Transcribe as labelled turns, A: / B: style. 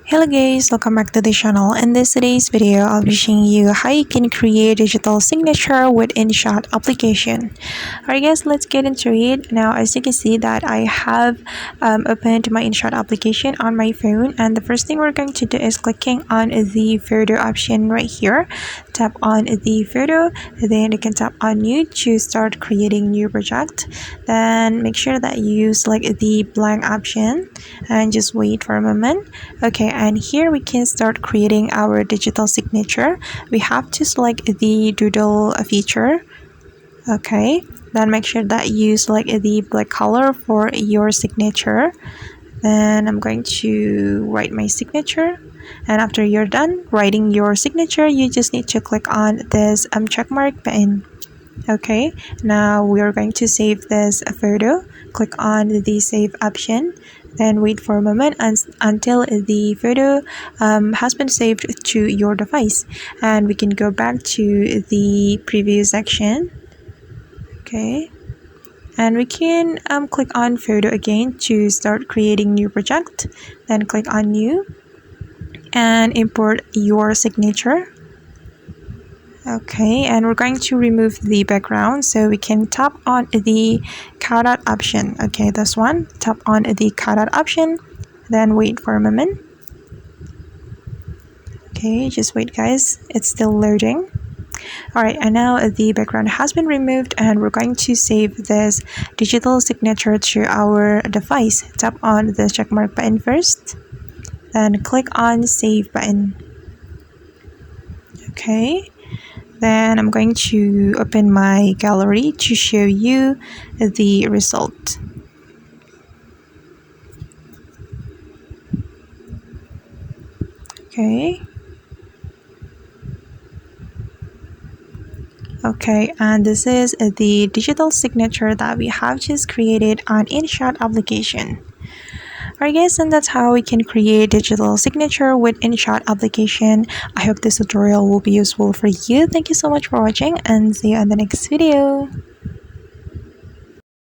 A: Hello guys, welcome back to the channel. In today's video, I'll be showing you how you can create digital signature with InShot application. Alright guys, let's get into it. Now as you can see that I have opened my InShot application on my phone, and the first thing we're going to do is clicking on the photo option right here. Tap on the photo, then you can tap on new to start creating new project. Then make sure that you select the blank option and just wait for a moment. Okay, and here we can start creating our digital signature. We have to select the doodle feature. Okay, then make sure that you select the black color for your signature. Then I'm going to write my signature, and after you're done writing your signature, you just need to click on this check mark button. Okay, now we are going to save this photo. Click on the save option, then wait for a moment until the photo has been saved to your device, and we can go back to the preview section. Okay, and we can click on photo again to start creating new project. Then click on new and import your signature. Okay, and we're going to remove the background, so we can tap on the cutout option. Okay, this one, tap on the cutout option, then wait for a moment. Okay, just wait guys, it's still loading. Alright, and now the background has been removed, and we're going to save this digital signature to our device. Tap on the checkmark button first, then click on save button. Okay, then I'm going to open my gallery to show you the result. Okay, and this is the digital signature that we have just created on InShot application. Alright guys, and that's how we can create digital signature with InShot application. I hope this tutorial will be useful for you. Thank you so much for watching, and see you in the next video.